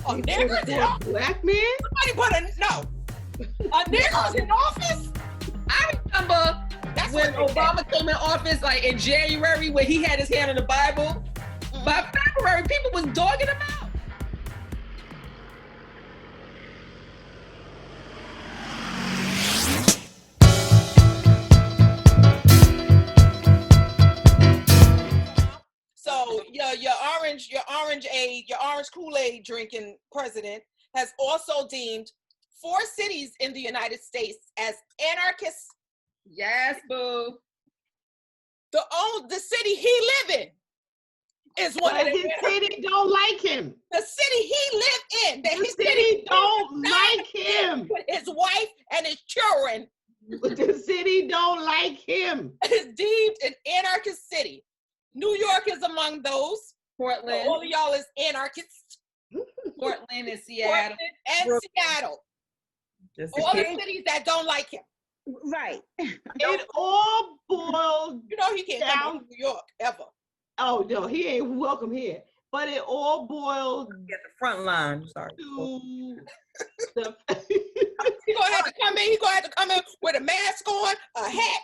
A nigger's in office? Black man? Somebody put a nigger's in office? I remember That's when what Obama came in office, like in January, when he had his hand on the Bible. By February, people was dogging him out. So your orange Kool-Aid drinking president has also deemed 4 cities in the United States as anarchists. Yes, boo. The city he live in is one of the his city don't like him. The city he lived in. The city don't like him. With his wife and his children. The city don't like him. Is deemed an anarchist city. New York is among those. Portland. All of y'all is anarchists. Portland and Seattle. Portland and Seattle. All the cities that don't like him. Right. It all boils You know he can't come to New York ever. Oh no, he ain't welcome here. But it all boils At the front line. Sorry. to the He gonna have to come in. He gonna have to come in with a mask on, a hat,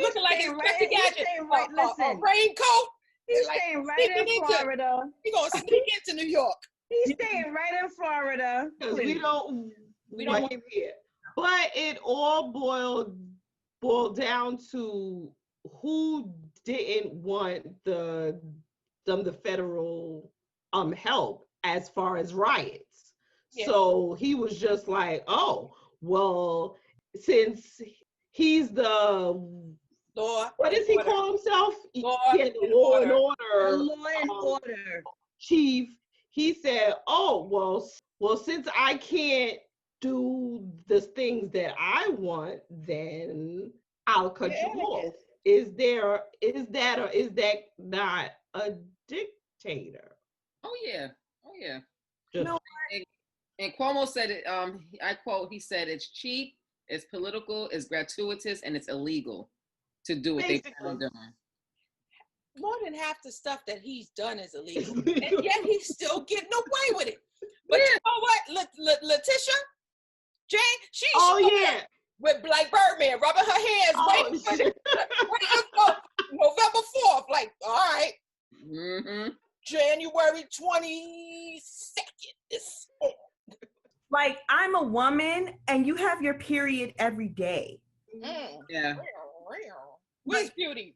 looking like he's Mr. Gadget, a raincoat. He's like staying right in Florida. He gonna sneak into New York. He's staying right in Florida. because we don't want him here. But it all boiled down to who didn't want the federal help as far as riots. Yeah. So he was just like, oh, well, since he's the law, what does he call himself? Law and order. Law and order chief. He said, oh, well, since I can't do the things that I want, then I'll cut you off. Is that not a dictator? Oh yeah. Just, no, and Cuomo said it, I quote, he said it's cheap, it's political, it's gratuitous, and it's illegal to do what they plan on doing. More than half the stuff that he's done is illegal, and yet he's still getting away with it. But you know what, Letitia, Jane, she's with like Birdman, rubbing her hands, waiting for November 4th. Like, all right, January 22nd is. Like, I'm a woman, and you have your period every day. Yeah. Where's beauty?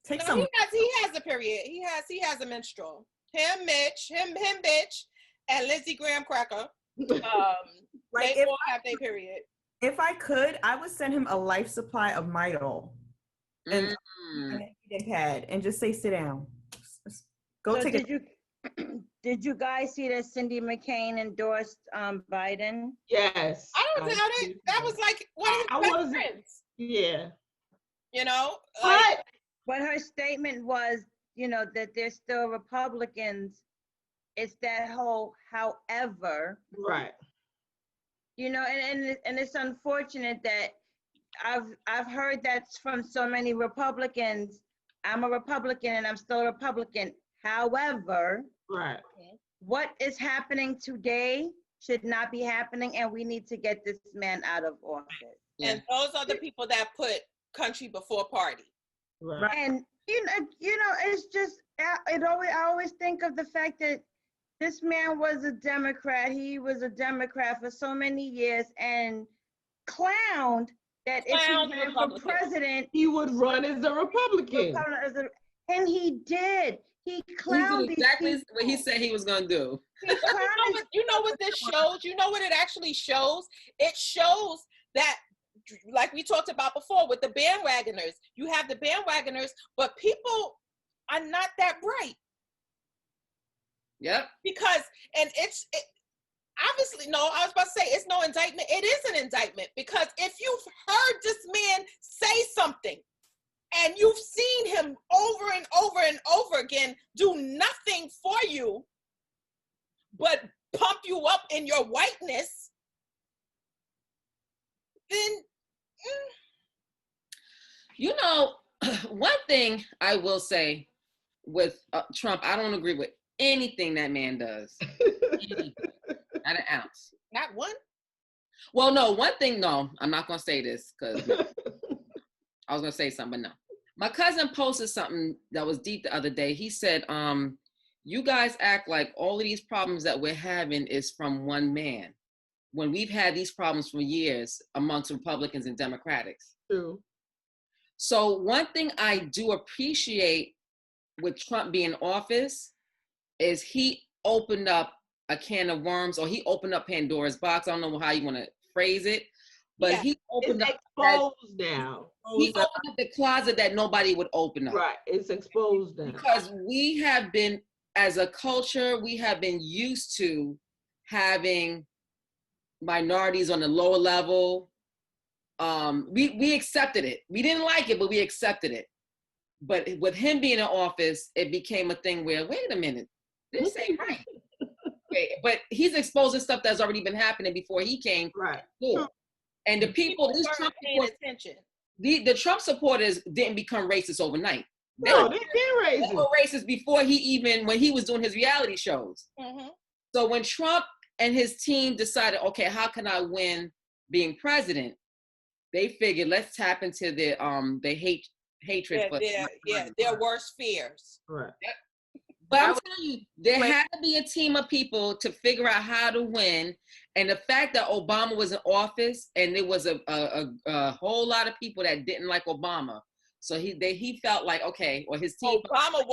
Take some. He has a period. He has a menstrual. Him, Mitch, him, bitch, and Lindsey Graham Cracker. They all have their period. If I could, I would send him a life supply of Midol and a pad and just say, sit down. Go take it. Did you guys see that Cindy McCain endorsed Biden? Yes. I don't doubt it. That was like one of his best friends. Yeah. You know? But her statement was, that they're still Republicans. It's that whole however. Right. And it's unfortunate that I've heard that from so many Republicans. I'm a Republican and I'm still a Republican. However, right. What is happening today should not be happening, and we need to get this man out of office. Yeah. And those are the people that put country before party. Right. And it's just I always think of the fact that this man was a Democrat. He was a Democrat for so many years and clowned that if he ran for president, he would run as a Republican. And he did. He clowned exactly what he said he was going to do. You know what this shows? You know what it actually shows? It shows that, like we talked about before with the bandwagoners, you have the bandwagoners, but people are not that bright. Yep. Because, obviously, no, I was about to say, it's no indictment. It is an indictment because if you've heard this man say something, and you've seen him over and over and over again do nothing for you, but pump you up in your whiteness, then... One thing I will say, with Trump, I don't agree with anything that man does. Anything. Not an ounce. Not one? Well, no, one thing, no, I'm not going to say this because I was going to say something, but no. My cousin posted something that was deep the other day. He said, you guys act like all of these problems that we're having is from one man, when we've had these problems for years amongst Republicans and Democrats. True. So one thing I do appreciate with Trump being in office is he opened up a can of worms, or he opened up Pandora's box. I don't know how you want to phrase it, but Yeah. he opened It's up exposed now. he opened up the closet that nobody would open up. Right. It's exposed now. Because we have been, as a culture, we have been used to having minorities on the lower level. We accepted it. We didn't like it, but we accepted it. But with him being in office, it became a thing where, wait a minute, this ain't right. Okay, but he's exposing stuff that's already been happening before he came. Right. Cool. And the people, these Trump paying supporters, attention. the Trump supporters didn't become racist overnight. No, they did They racist. were racist before when he was doing his reality shows. Mm-hmm. So when Trump and his team decided, okay, how can I win being president? They figured, let's tap into their hatred for their worst fears. Right. But I'm telling you, there had to be a team of people to figure out how to win. And the fact that Obama was in office, and there was a whole lot of people that didn't like Obama. So he felt like, okay, or his team. Obama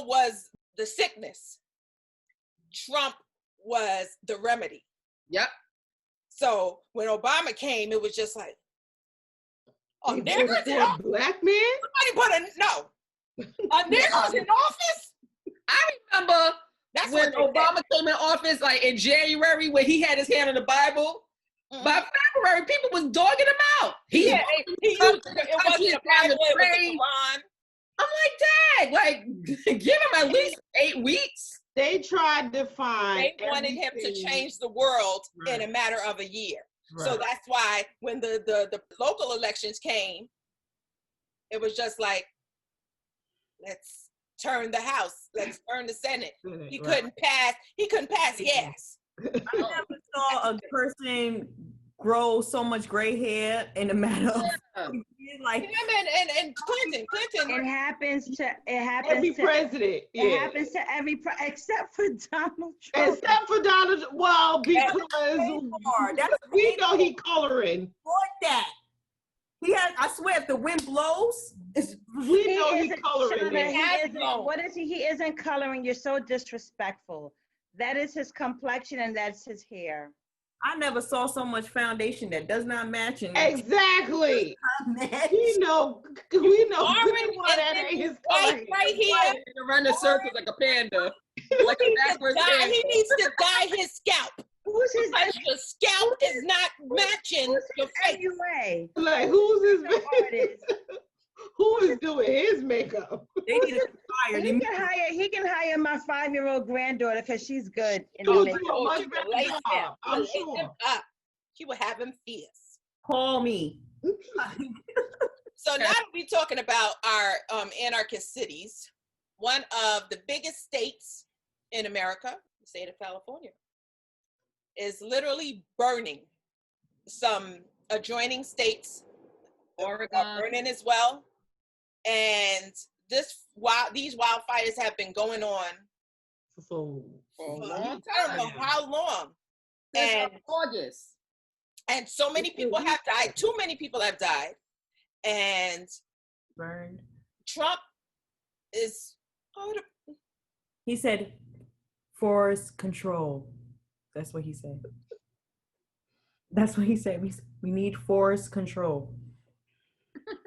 was the sickness. Trump was the remedy. Yep. So when Obama came, it was just like, A black man? A nigger's in office? I remember That's when what Obama came in office, like in January, when he had his hand on the Bible. Mm-hmm. By February, people was dogging him out. It wasn't the Bible, it was the Quran. I'm like, Dad, like, give him at least 8 weeks. They tried to find. They wanted him to change the world in a matter of a year. Right. So that's why when the local elections came, it was just like, let's turn the House, let's turn the Senate. He couldn't pass yes. I never saw a person grow so much gray hair in a matter of like and Clinton. It happens to every president. It happens to every except for Donald Trump. Except for Donald. Well, because we know he coloring. That he has. I swear, if the wind blows, we know he coloring. What is he? He isn't coloring. You're so disrespectful. That is his complexion and that's his hair. I never saw so much foundation that does not match. Exactly. We know Orange that ain't his color. Right here. Run the circle like a panda. Like a backwards panda. He needs to dye his scalp. Because your scalp is not matching your face. Anyway. Like, who's his artist? Who is doing his makeup? They need to hire. He can hire my 5-year-old granddaughter because she's good in the makeup. I'm sure. She will have him fierce. Call me. So now that we're talking about our anarchist cities, one of the biggest states in America, the state of California, is literally burning. Some adjoining states, Oregon, are burning as well. And these wildfires have been going on for a long time. I don't know how long. And August. And so many people have died. Too many people have died. And burned. Trump is. He said, "Forest control." That's what he said. That's what he said. We need forest control.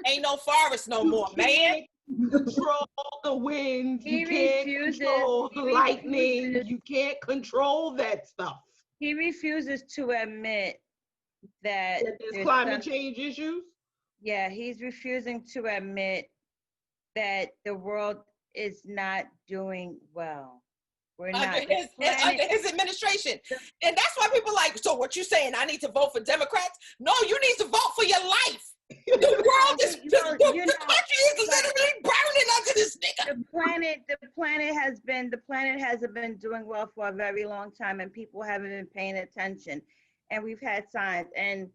Ain't no forest no more, man. Control the wind. You can't control the lightning. You can't control that stuff. He refuses to admit that there's climate change issues. Yeah, he's refusing to admit that the world is not doing well. We're not under his administration. And that's why people are like, so what you saying? I need to vote for Democrats? No, you need to vote for your life. The world is, the country is literally burning under this nigga. planet hasn't been doing well for a very long time, and people haven't been paying attention, and we've had signs. And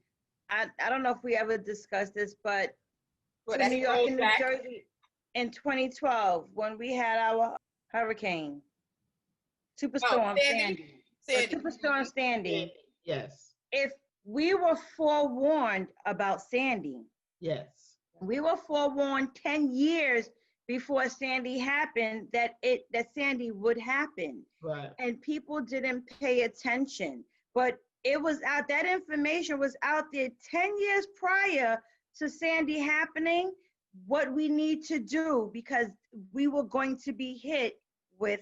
I don't know if we ever discussed this, but to New York and New Jersey in 2012, when we had our hurricane, Superstorm Sandy. Superstorm Sandy. Yes. If we were forewarned about Sandy, yes, we were forewarned 10 years before Sandy happened that Sandy would happen. Right. And people didn't pay attention. But it was out, that information was out there 10 years prior to Sandy happening, what we need to do, because we were going to be hit with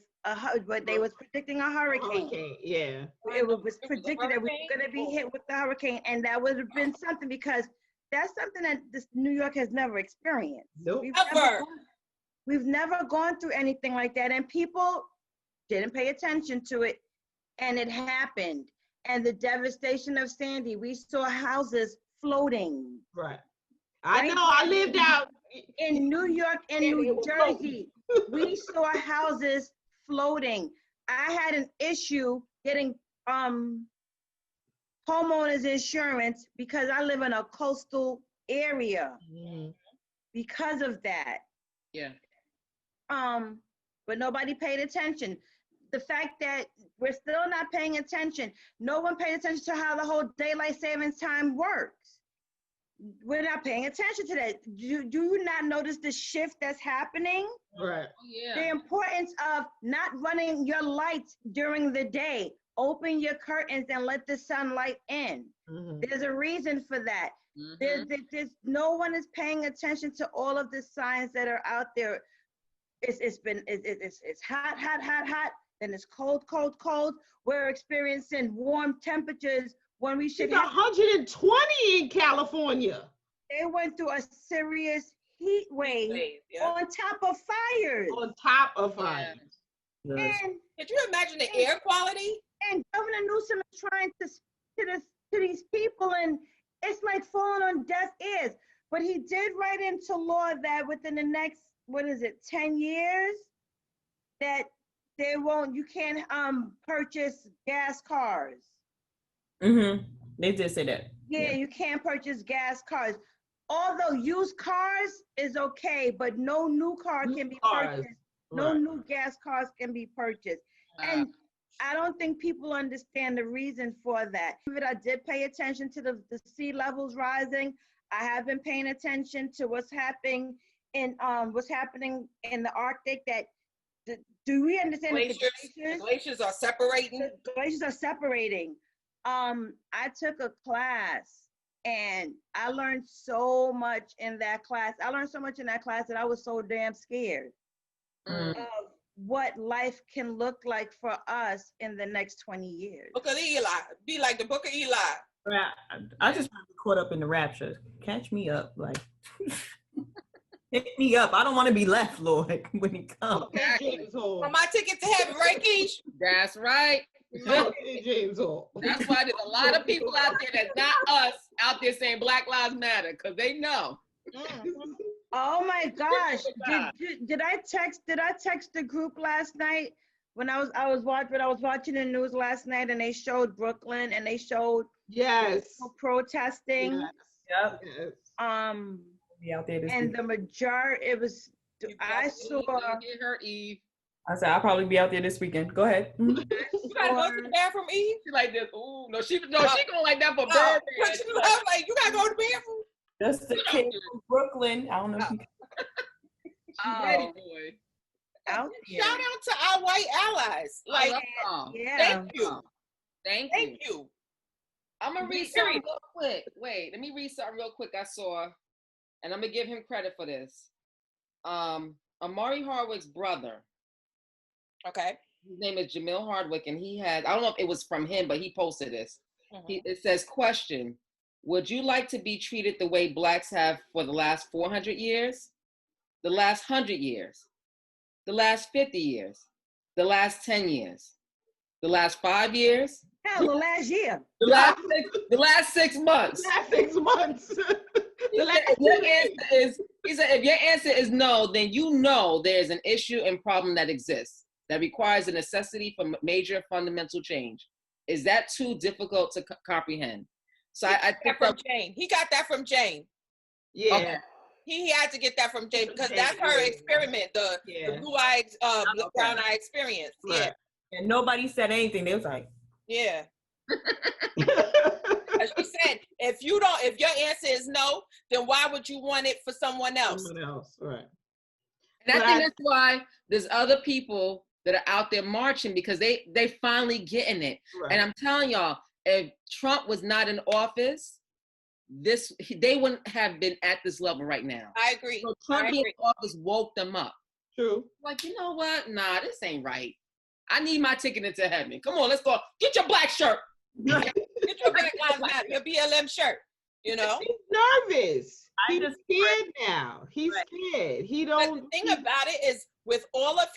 what they was predicting a hurricane. Yeah. It was predicted that we were going to be hit with the hurricane, and that would have been something, because that's something that New York has never experienced. Nope. We've never gone through anything like that, and people didn't pay attention to it, and it happened. And the devastation of Sandy, we saw houses floating. Right. I know, I lived out in New York and New Jersey. We saw houses floating. I had an issue getting homeowners insurance because I live in a coastal area. Because of that. Yeah. But nobody paid attention. The fact that we're still not paying attention, no one paid attention to how the whole daylight savings time works. We're not paying attention to that. Do you not notice the shift that's happening? Right. Oh, yeah. The importance of not running your lights during the day. Open your curtains and let the sunlight in. There's a reason for that. There's no one is paying attention to all of the signs that are out there. It's hot, then it's cold. We're experiencing warm temperatures when we should have 120 in California. They went through a serious heat wave on top of fires. And could you imagine the air quality? And Governor Newsom is trying to these people, and it's like falling on deaf ears. But he did write into law that within the next 10 years, that you can't purchase gas cars. They did say that. Yeah, you can't purchase gas cars. Although used cars is okay, but no new car can be purchased. No new gas cars can be purchased. And I don't think people understand the reason for that. But I did pay attention to the sea levels rising. I have been paying attention to what's happening in the Arctic. Do we understand the glaciers are separating? The glaciers are separating. I took a class and I learned so much in that class. I learned so much in that class that I was so damn scared of what life can look like for us in the next 20 years. Book of Eli. Be like the Book of Eli. Right. I just want to be caught up in the rapture. Catch me up. Like, pick me up. I don't want to be left, Lord, when he comes. For my ticket to heaven, right, Keish? That's right. James Hall. That's why there's a lot of people out there that's not us out there saying Black Lives Matter, because they know. Oh my gosh! Did I text the group last night when I was watching the news last night, and they showed Brooklyn and they showed people protesting. Yes. Be out there this and week. the majority, it was. I saw. Get her, Eve. I said I'll probably be out there this weekend. Go ahead. You gotta go to the bathroom, Eve. She like this. Ooh, no, she going like that for Birdman. Like you gotta go to the bathroom. That's the kid from Brooklyn. I don't know. Ready, boy. Shout out to our white allies. Like, thank you. Thank you. I'm gonna read something real quick. Wait, let me read something real quick. I saw, and I'm gonna give him credit for this. Amari Hardwick's brother. Okay. His name is Jamil Hardwick, and he has, I don't know if it was from him, but he posted this. It says, question, would you like to be treated the way Blacks have for the last 400 years? The last 100 years? The last 50 years? The last 10 years? The last 5 years? Hell, the last year. The last 6 months? Last 6 months. He said, if your answer is no, then you know there's an issue and problem that exists that requires a necessity for major fundamental change. Is that too difficult to comprehend? So I picked from up Jane. He got that from Jane. Yeah. Okay. He had to get that from Jane because that's her experiment, the blue-eyed, brown-eye experience. Right. Yeah. And nobody said anything. They was like, Yeah. As she said, if your answer is no, then why would you want it for someone else? Someone else, right. And I think that's why there's other people that are out there marching because they finally getting it. Right. And I'm telling y'all, if Trump was not in office, they wouldn't have been at this level right now. I agree. So Trump being in office woke them up. True. Like, you know what? Nah, this ain't right. I need my ticket into heaven. Come on, let's go. Get your black shirt. Get your Black Lives Matter, your BLM shirt. You know, he's nervous. He's scared now. He's scared. He don't. But the thing about it is, with all of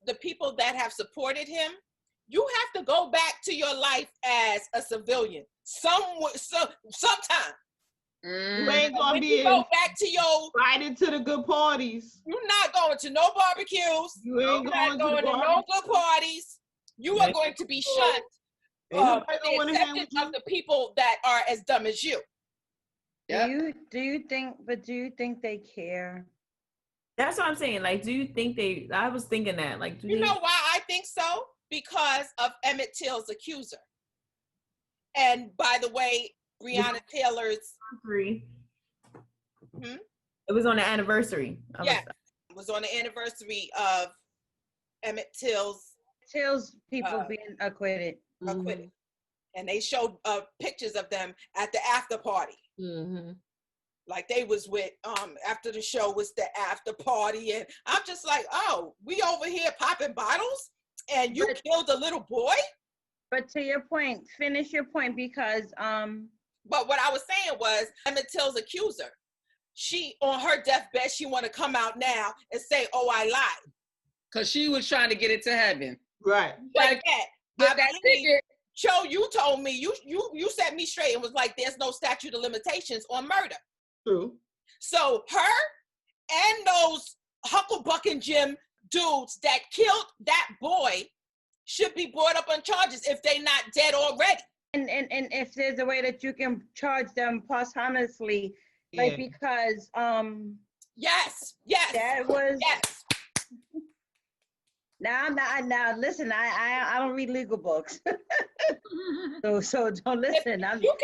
the people that have supported him, you have to go back to your life as a civilian. Sometime. You ain't gonna be go back to your invited to the good parties. You're not going to no barbecues. You ain't going to no good parties. You are going to be shunned. The acceptance of the people that are as dumb as you. Do you think they care? That's what I'm saying. Like, do you think I was thinking that. Like, you know why I think so? Because of Emmett Till's accuser. And by the way, Breonna Taylor's It was on the anniversary. Yeah, it was on the anniversary of Emmett Till's people being acquitted. And they showed pictures of them at the after party. Mm-hmm. Like they was with after the show was the after party, and I'm just like, oh, we over here popping bottles, and you killed a little boy. But to your point, finish your point because But what I was saying was Emmett Till's accuser. She on her deathbed, she want to come out now and say, "Oh, I lied," because she was trying to get it to heaven. Right. Like that. Cho, you told me you set me straight and was like, "There's no statute of limitations on murder." True. So her and those Hucklebuck Jim dudes that killed that boy should be brought up on charges if they not dead already. And if there's a way that you can charge them posthumously, like because yes, that was yes. Now listen, I don't read legal books, so don't listen. If you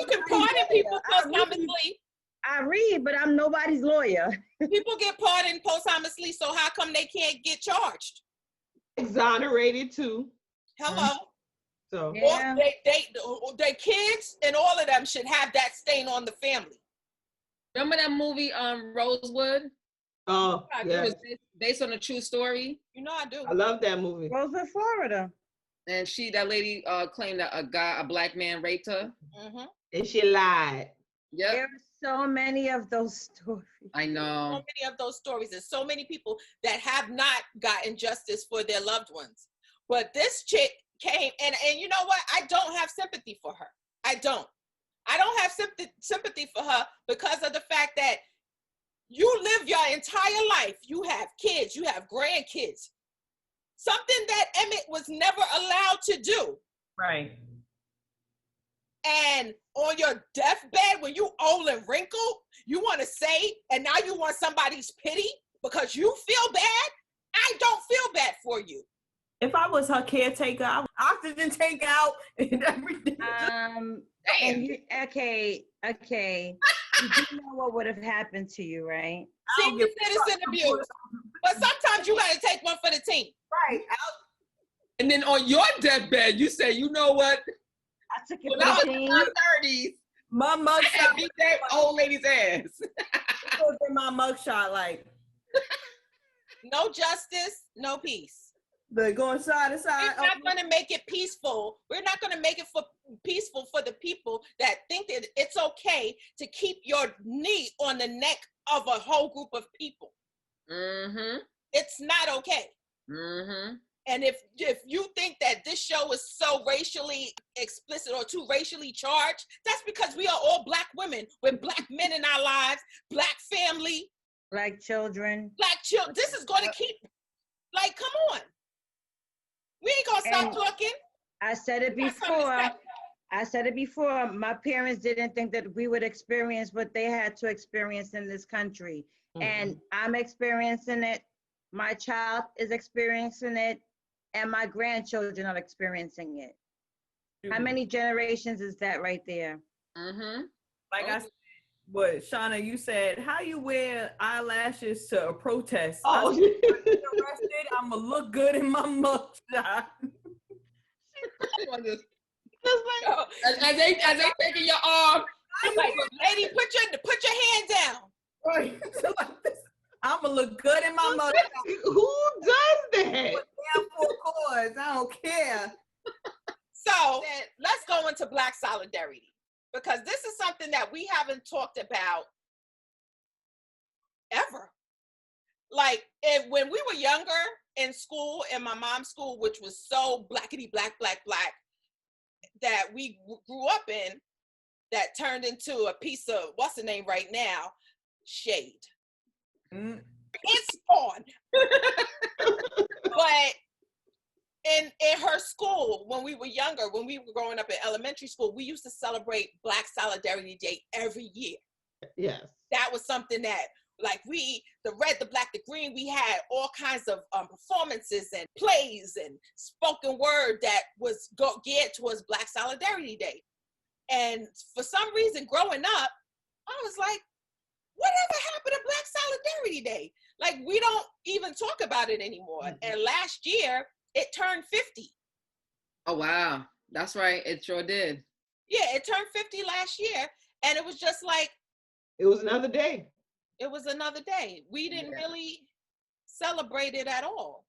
can pardon people posthumously. I read, but I'm nobody's lawyer. People get pardoned posthumously, so how come they can't get charged? Exonerated too. Hello. So yeah. They kids and all of them should have that stain on the family. Remember that movie Rosewood? Oh, yeah. It was based on a true story. You know I do. I love that movie. Rosewood, Florida. And that lady claimed that a black man raped her. Mm-hmm. And she lied. Yep. There are so many of those stories. I know. So many of those stories. There's so many people that have not gotten justice for their loved ones. But this chick came, and you know what? I don't have sympathy for her. I don't have sympathy for her because of the fact that you live your entire life. You have kids. You have grandkids. Something that Emmett was never allowed to do. Right. And on your deathbed, when you old and wrinkled, you want to say, and now you want somebody's pity because you feel bad? I don't feel bad for you. If I was her caretaker, I would oxygen take out and everything. Okay. You do know what would have happened to you, right? Senior citizen abuse. But sometimes you got to take one for the team. Right. And then on your deathbed, you say, you know what? I took it when I was in my 30s, my mugshot beat that old lady's ass. It was in my mugshot, like no justice, no peace. But going side to side. We're not going to make it peaceful. We're not going to make it peaceful for the people that think that it's okay to keep your knee on the neck of a whole group of people. Mm-hmm. It's not okay. Mm-hmm. And if you think that this show is so racially explicit or too racially charged, that's because we are all Black women with Black men in our lives, Black family, Black children. Black children. This is going to keep, like, come on. We ain't going to stop talking. I said it before. My parents didn't think that we would experience what they had to experience in this country. Mm-hmm. And I'm experiencing it. My child is experiencing it. And my grandchildren are experiencing it. Mm-hmm. How many generations is that right there? Mm-hmm. Like I said, what Shauna, you said, how you wear eyelashes to a protest? Oh, I'm gonna look good in my mugshot. As they taking your arm, I'm like, lady, put your hand down. Right. I'm gonna look good in my mugshot. Who does that? Damn 4 chords. I don't care. So let's go into Black solidarity, because this is something that we haven't talked about ever. Like, when we were younger in school, in my mom's school, which was so blackity black, that we grew up in, that turned into a piece of, what's the name right now? Shade. Mm. It's on. But in her school, when we were younger, when we were growing up in elementary school, we used to celebrate Black Solidarity Day every year. Yes. That was something that, like, the red, the black, the green, we had all kinds of performances and plays and spoken word that was geared towards Black Solidarity Day. And for some reason, growing up, I was like, whatever happened to Black Solidarity Day? Like, we don't even talk about it anymore. Mm-hmm. And last year, it turned 50. Oh, wow. That's right. It sure did. Yeah, it turned 50 last year. And it was just like, it was another day. It was another day. We didn't really celebrate it at all.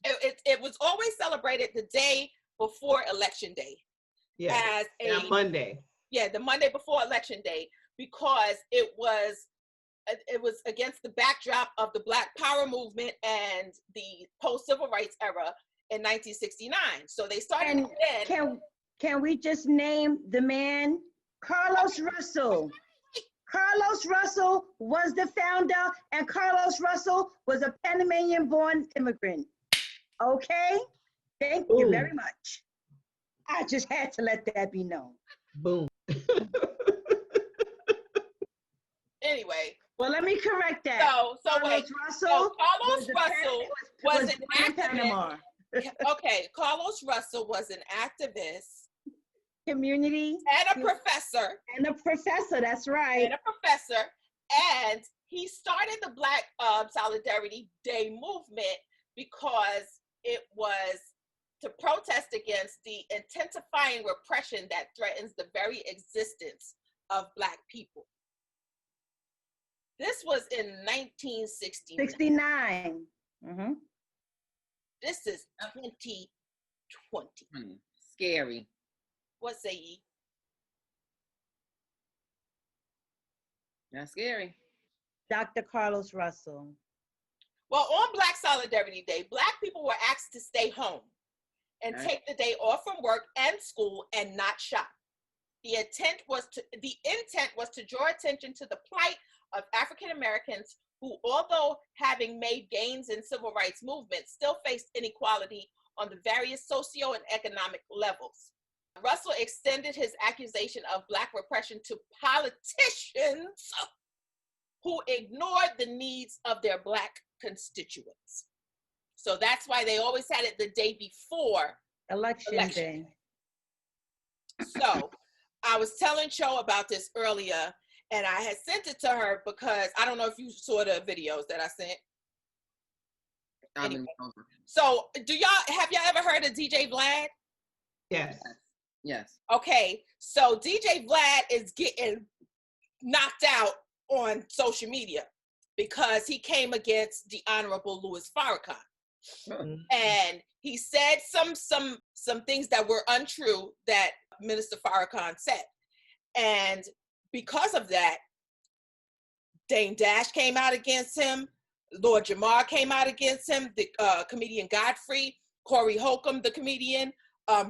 It was always celebrated the day before Election Day. Yeah, as a Monday. Yeah, the Monday before Election Day, because it was against the backdrop of the Black Power movement and the post-civil rights era in 1969. So they started then. Can we just name the man? Carlos Russell. Carlos Russell was the founder, and Carlos Russell was a Panamanian-born immigrant. Okay? Thank you very much. I just had to let that be known. Boom. Anyway. Well, let me correct that. Carlos Russell was an activist. Okay, Carlos Russell was an activist. Community. And a professor. That's right. And a professor. And he started the Black Solidarity Day movement because it was to protest against the intensifying repression that threatens the very existence of Black people. This was in 1969. 69. Mm-hmm. This is 2020. Scary. What say ye? That's scary. Dr. Carlos Russell. Well, on Black Solidarity Day, Black people were asked to stay home and take the day off from work and school and not shop. The intent was to draw attention to the plight of African Americans who, although having made gains in civil rights movement, still faced inequality on the various socio and economic levels. Russell extended his accusation of Black repression to politicians who ignored the needs of their Black constituents. So that's why they always had it the day before election day. So I was telling Cho about this earlier, and I had sent it to her because I don't know if you saw the videos that I sent. Anyway. So have y'all ever heard of DJ Vlad? Yes. Yes. Okay, so DJ Vlad is getting knocked out on social media because he came against the Honorable Louis Farrakhan. Mm-hmm. And he said some things that were untrue that Minister Farrakhan said. And because of that, Dame Dash came out against him, Lord Jamar came out against him, the comedian Godfrey, Corey Holcomb, the comedian,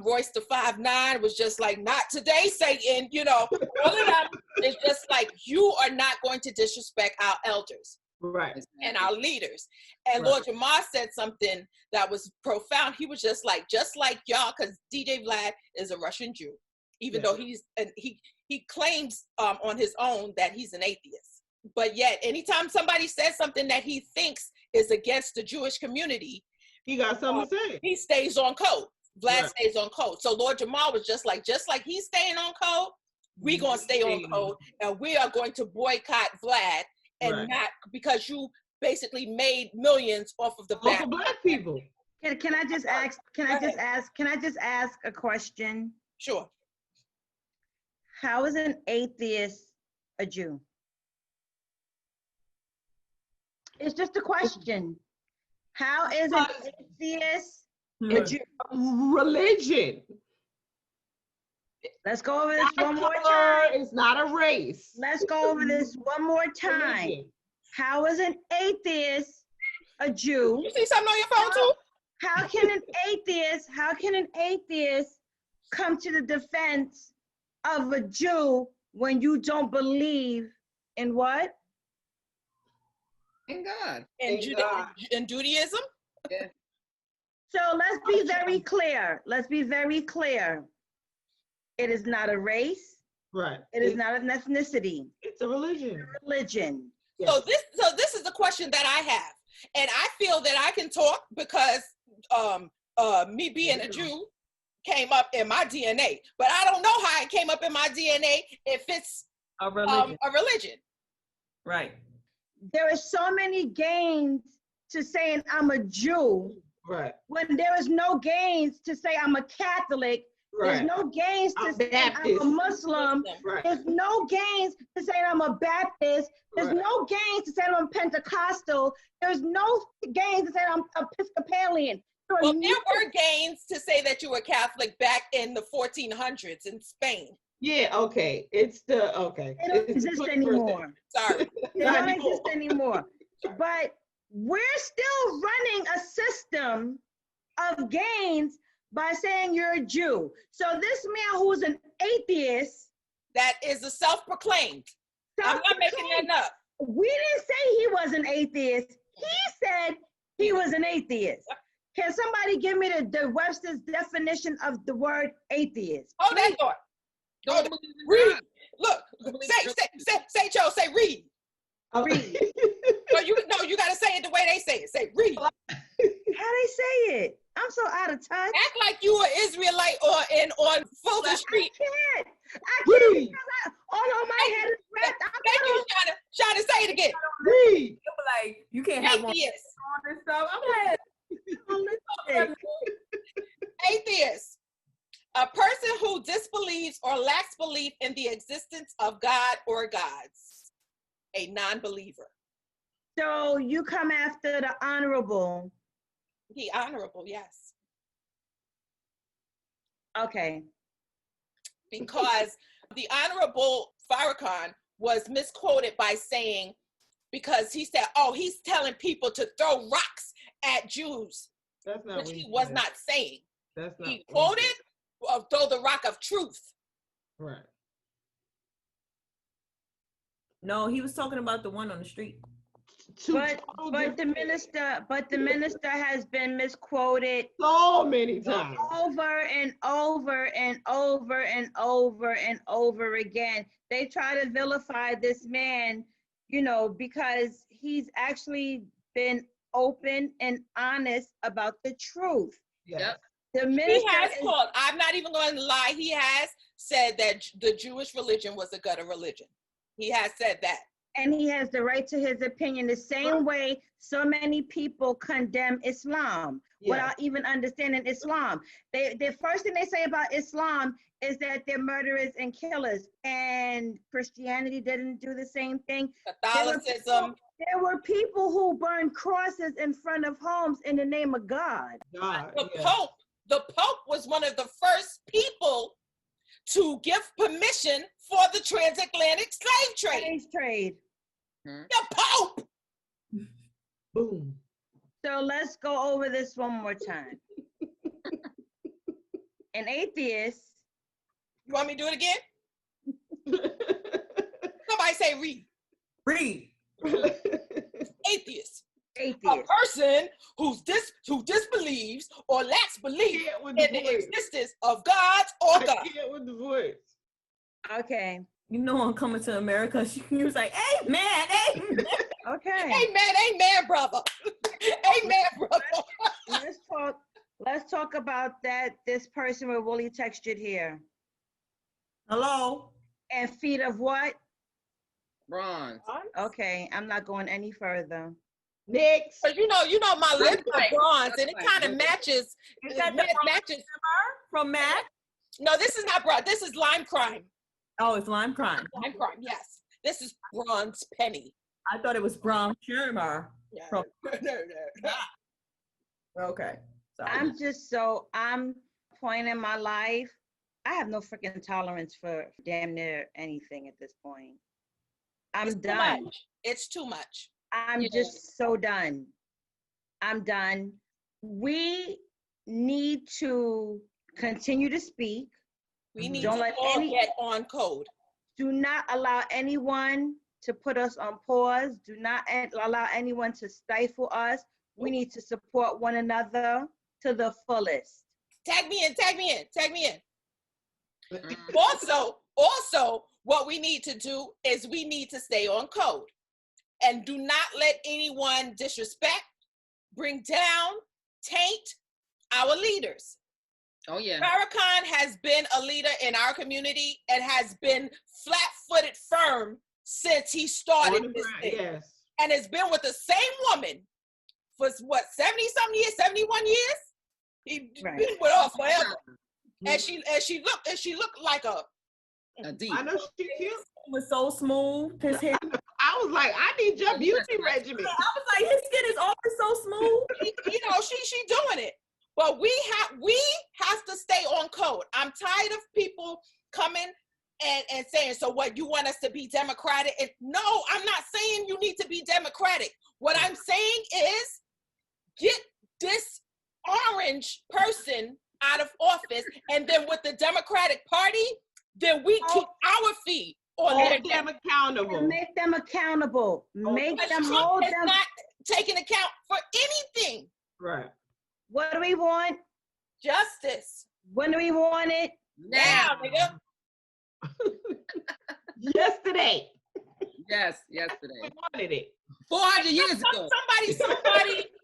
Royce the 5'9" was just like, not today, Satan, you know, all of them. It's just like, you are not going to disrespect our elders. Right. And our leaders. And Right. Lord Jamar said something that was profound. He was just like y'all, because DJ Vlad is a Russian Jew, even though he claims on his own that he's an atheist. But yet, anytime somebody says something that he thinks is against the Jewish community, he got something to say. He stays on code. Vlad Right. stays on code. So Lord Jamar was just like he's staying on code, we're going to stay on code, and we are going to boycott Vlad. And not because you basically made millions off of the back. Black people. Can I just ask? Can I just ask a question? Sure. How is an atheist a Jew? It's just a question. How is an atheist a Jew? Religion. Let's go over this one more time. It's not a race. Let's go over this one more time. Religion. How is an atheist a Jew? You see something on your phone too? How can an atheist come to the defense of a Jew when you don't believe in what? In God. In Judaism? Yeah. So let's be very clear. Let's be very clear. It is not a race. Right. It is not an ethnicity. It's a religion. It's a religion. So this is the question that I have. And I feel that I can talk because me being a Jew came up in my DNA. But I don't know how it came up in my DNA if it's A religion. a religion. Right. There are so many gains to saying I'm a Jew. Right. When there is no gains to say I'm a Catholic. Right. There's no gains to say I'm a Muslim. Right. There's no gains to say I'm a Baptist. There's no gains to say I'm Pentecostal. There's no gains to say I'm Episcopalian. Well, there were gains to say that you were Catholic back in the 1400s in Spain. Yeah, okay. It's the, okay. They don't exist anymore. Sorry. They don't exist anymore. But we're still running a system of gains by saying you're a Jew. So this man who's an atheist. That is a self-proclaimed. I'm not making that up. We didn't say he was an atheist. He said he was an atheist. Can somebody give me the Webster's definition of the word atheist? Hold that thought. Don't read. Look, say Joe, say read. Read. No, you gotta say it the way they say it. Say read. How they say it? I'm so out of touch. Act like you an Israelite on Fulton Street. I can't because all on my head is wrapped. Thank you, Shana, say it again. Read. Like, you can't have one Atheist. on this stuff. I'm like, Atheist. A person who disbelieves or lacks belief in the existence of God or gods. A non-believer. So you come after the honorable. He honorable, yes. Okay. Because the honorable Farrakhan was misquoted by saying, because he said, oh, he's telling people to throw rocks at Jews, That's not which what he was said. not saying. That's not He what quoted, throw the rock of truth. Right. no, he was talking about the one on the street. But the minister has been misquoted so many times. over and over and over and over and over again. They try to vilify this man, because he's actually been open and honest about the truth. Yes. The minister He has called, I'm not even going to lie, he has said that the Jewish religion was a gutter religion. He has said that. And he has the right to his opinion, the same way so many people condemn Islam without even understanding Islam. The first thing they say about Islam is that they're murderers and killers. And Christianity didn't do the same thing. Catholicism. There were people who burned crosses in front of homes in the name of God. The Pope was one of the first people to give permission for the transatlantic slave trade. The Pope. Boom. So let's go over this one more time. An atheist. You want me to do it again? Somebody say read. Read. Atheist. A Atheist. person who disbelieves or lacks belief in the existence of God or God. I can't with the voice. Okay. You know, I'm coming to America. She was like, "Amen, amen." Okay. Amen, brother. Amen, brother. Let's talk about that. This person with woolly textured hair. Hello. And feet of what? Bronze. Okay, I'm not going any further. Next. But you know my lips are bronze, and it kind of matches. Is that the matches from Mac? No, this is not bronze. This is lime crime. Oh, it's lime crime. Lime crime, yes. This is bronze penny. I thought it was brown Shermer. Yeah. From- No. Okay. Sorry. I'm point in my life. I have no freaking tolerance for damn near anything at this point. I'm done. It's too much. I'm just so done. I'm done. We need to continue to speak. We need Don't to let all get on code. Do not allow anyone to put us on pause. Do not allow anyone to stifle us. We need to support one another to the fullest. Tag me in. Also, what we need to do is we need to stay on code and do not let anyone disrespect, bring down, taint our leaders. Oh yeah. Farrakhan has been a leader in our community and has been flat-footed firm since he started this thing. Yes. And has been with the same woman for what, 70-something years, 71 years? He's been with her forever. And she looked like a deep. I know she cute. It was so smooth. His hair. I was like, I need your beauty regimen. I was like, his skin is always so smooth. She doing it. But we have to stay on code. I'm tired of people coming and saying, so what, you want us to be democratic? And no, I'm not saying you need to be democratic. What I'm saying is get this orange person out of office, and then with the Democratic Party, then we keep our feet on Hold them accountable. Make them accountable. Make them hold them. Not taking account for anything. Right. What do we want? Justice. When do we want it? Now, nigga. Yesterday. Yes, yesterday. We wanted it. 400 years ago.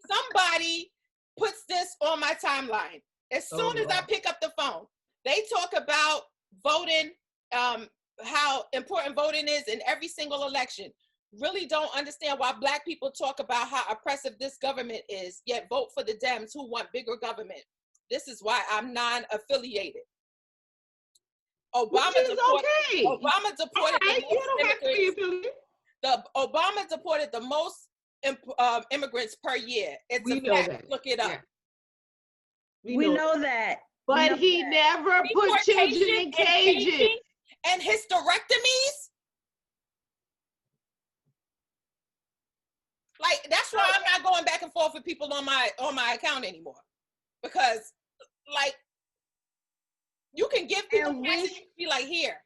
Somebody puts this on my timeline. As soon as I pick up the phone, they talk about voting, how important voting is in every single election. Really don't understand why Black people talk about how oppressive this government is, yet vote for the Dems who want bigger government. This is why I'm non-affiliated. Obama deported the most immigrants per year. It's a fact. Look it up. Yeah. We know that. But he never put children in cages. And hysterectomies. Like, that's why I'm not going back and forth with people on my account anymore. Because, like, you can give people messages and be like, here.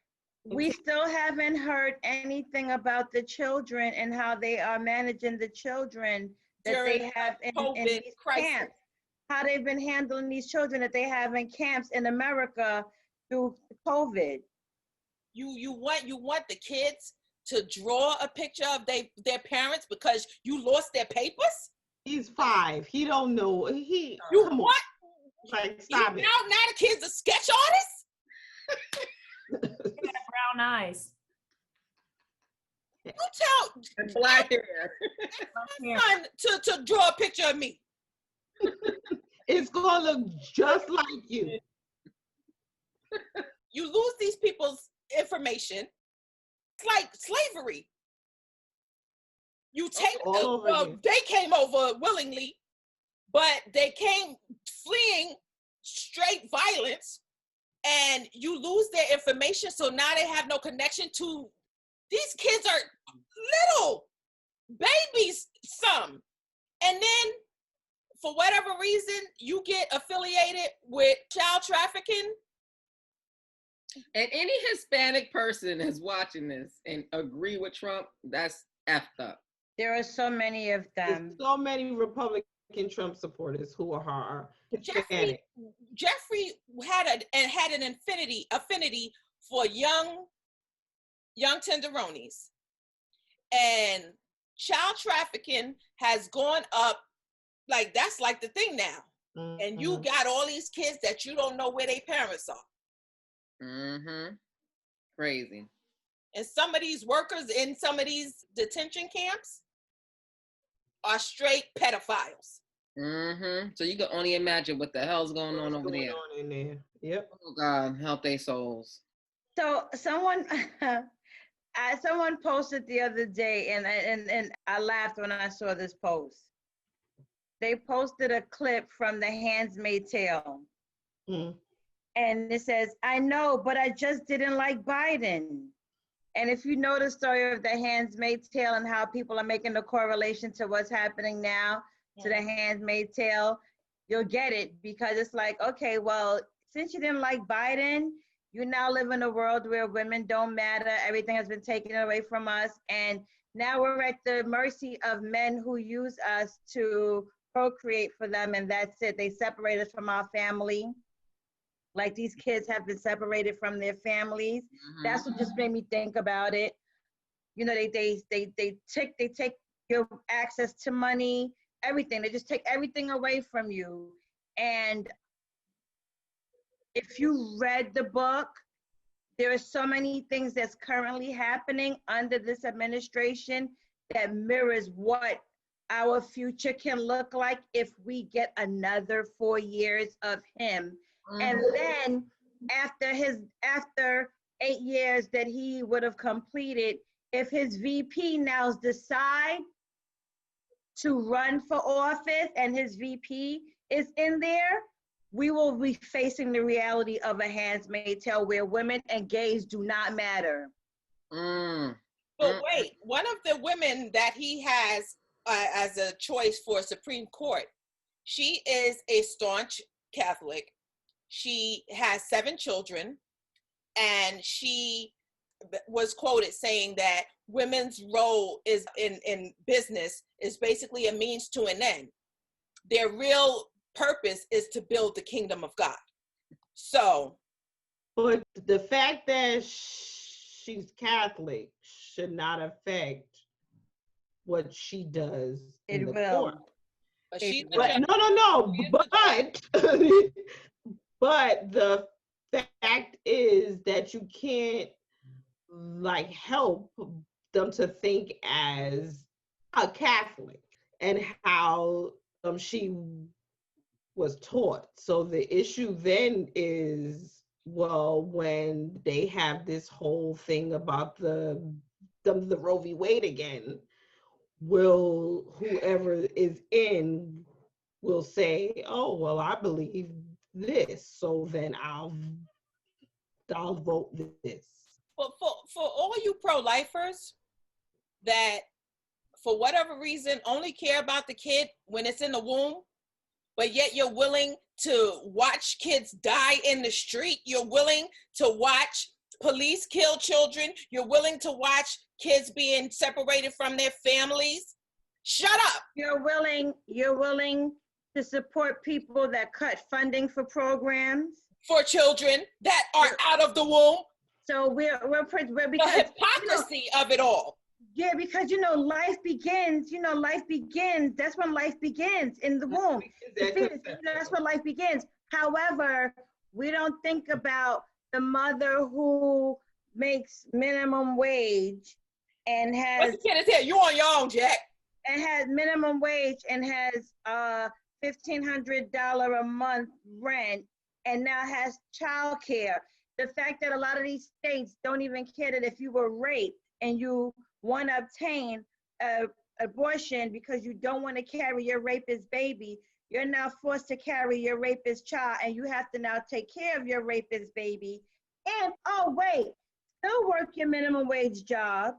We still haven't heard anything about the children and how they are managing the children that they have in these camps. How they've been handling these children that they have in camps in America through COVID. You want the kids to draw a picture of their parents because you lost their papers? He's 5. He don't know. You what? Like, stop it. Now the kid's a sketch artist? Brown eyes. You tell and black hair. my son to draw a picture of me. It's gonna look just like you. You lose these people's information. It's like slavery. You take they came over willingly, but they came fleeing straight violence, and you lose their information. So now they have no connection to. These kids are little babies, some, and then for whatever reason, you get affiliated with child trafficking. And any Hispanic person that's watching this and agree with Trump, that's effed up. There are so many of them. There's so many Republican Trump supporters who are Hispanic. Jeffrey had an affinity for young tenderonis, and child trafficking has gone up. Like, that's like the thing now. Mm-hmm. And you got all these kids that you don't know where their parents are. Mm-hmm. Crazy. And some of these workers in some of these detention camps are straight pedophiles. Mm-hmm. So you can only imagine what the hell's going on over there. In there. Yep. Oh God, help their souls. So someone posted the other day, and I laughed when I saw this post. They posted a clip from The Handmaid's Tale. Mm. And it says, "I know, but I just didn't like Biden." And if you know the story of The Handmaid's Tale and how people are making the correlation to what's happening now to The Handmaid's Tale, you'll get it, because it's like, okay, well, since you didn't like Biden, you now live in a world where women don't matter. Everything has been taken away from us. And now we're at the mercy of men who use us to procreate for them. And that's it. They separate us from our family. Like, these kids have been separated from their families. Mm-hmm. That's what just made me think about it. You know, they take your access to money, everything. They just take everything away from you. And if you read the book, there are so many things that's currently happening under this administration that mirrors what our future can look like if we get another 4 years of him. Mm-hmm. And then after 8 years that he would have completed, if his VP now decide to run for office and his VP is in there, we will be facing the reality of A Handmaid's Tale where women and gays do not matter. But wait, one of the women that he has as a choice for Supreme Court, she is a staunch Catholic. She has 7 children, and she was quoted saying that women's role is in business is basically a means to an end. Their real purpose is to build the kingdom of God. So, but the fact that she's Catholic should not affect what she does in the court. But but the fact is that you can't like help them to think as a Catholic and how she was taught. So the issue then is, well, when they have this whole thing about the Roe v. Wade again, will whoever is in will say, oh, well, I believe this, so then I'll vote this. But for all you pro-lifers that for whatever reason only care about the kid when it's in the womb, but yet you're willing to watch kids die in the street, you're willing to watch police kill children, you're willing to watch kids being separated from their families, shut up. You're willing to support people that cut funding for programs for children that are out of the womb. So we're because the hypocrisy of it all. Yeah, because life begins. That's when life begins in the womb. That's when life begins. However, we don't think about the mother who makes minimum wage and has. You on your own, Jack. And has minimum wage and has $1,500 a month rent, and now has childcare. The fact that a lot of these states don't even care that if you were raped and you want to obtain an abortion because you don't want to carry your rapist baby, you're now forced to carry your rapist child, and you have to now take care of your rapist baby. And still work your minimum wage job,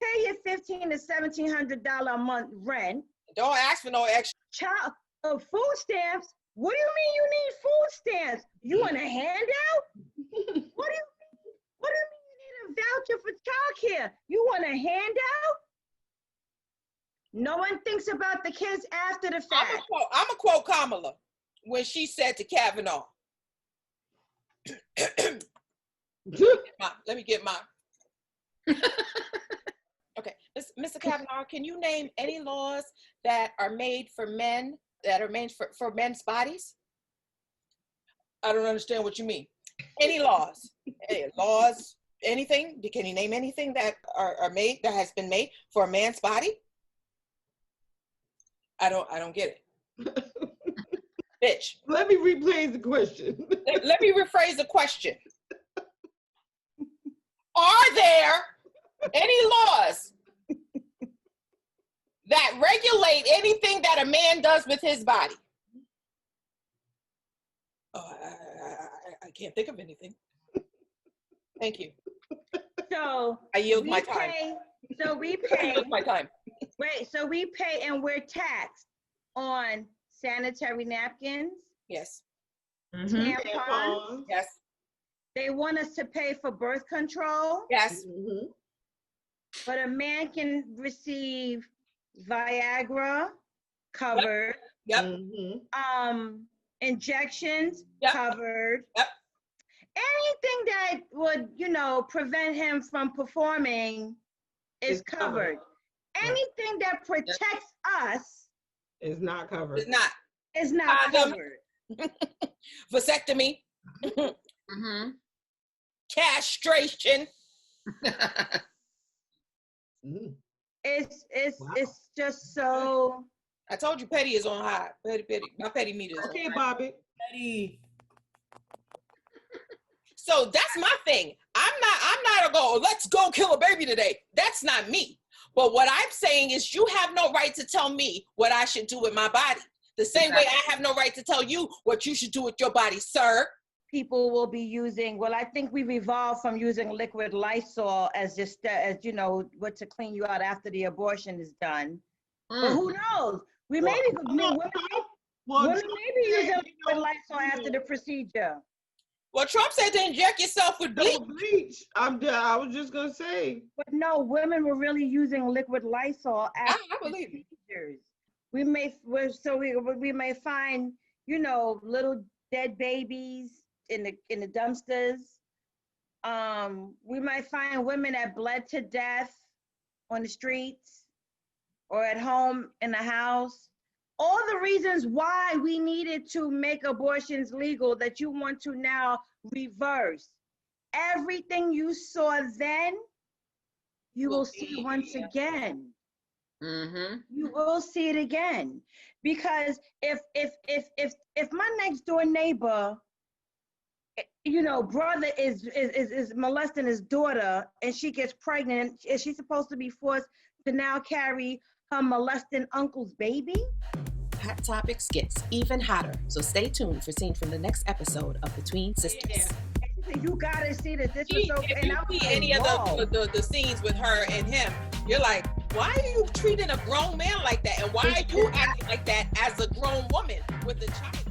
pay your $1,500 to $1,700 a month rent. Don't ask for no extra. Food stamps? What do you mean you need food stamps? You want a handout? What do you mean you need a voucher for childcare? You want a handout? No one thinks about the kids after the fact. I'm gonna quote Kamala when she said to Kavanaugh, let me get mine. Okay, Mr. Kavanaugh, can you name any laws that are made for men, that are made for men's bodies? I don't understand what you mean. Any laws? Laws, anything? Can you name anything that are made, that has been made for a man's body? I don't get it. Bitch. Let me rephrase the question. Let me rephrase the question. Are there any laws that regulate anything that a man does with his body? Oh, I can't think of anything. Thank you. So I yield my time. We pay. I yield my time. Wait, so we pay and we're taxed on sanitary napkins. Yes. Tampons. Yes. They want us to pay for birth control. Yes. But a man can receive Viagra covered. Yep. Injections covered. Yep. Anything that would, prevent him from performing is covered. Anything that protects us is not covered. It's not covered. Vasectomy. Castration. It's just so. I told you petty is on high. Petty. My petty meter is okay, on high. Bobby. Petty. So that's my thing. I'm not a go, let's go kill a baby today. That's not me. But what I'm saying is you have no right to tell me what I should do with my body. The same way I have no right to tell you what you should do with your body, sir. People will be using, I think we've evolved from using liquid Lysol as what to clean you out after the abortion is done. But who knows? Women may be using liquid Lysol after the procedure. Well, Trump said to inject yourself with bleach. I was just gonna say. But no, women were really using liquid Lysol after I believe procedures. We may find, little dead babies in the dumpsters. We might find women that bled to death on the streets or at home in the house. All the reasons why we needed to make abortions legal that you want to now reverse. Everything you saw then, you will see once again. You will see it again. Because if my next door neighbor, brother is molesting his daughter and she gets pregnant, is she supposed to be forced to now carry her molesting uncle's baby? Hot Topics gets even hotter, so stay tuned for scenes from the next episode of Between Sisters. You gotta see that this was so. If you see any of the scenes with her and him, you're like, why are you treating a grown man like that? And why are you acting like that as a grown woman with a child?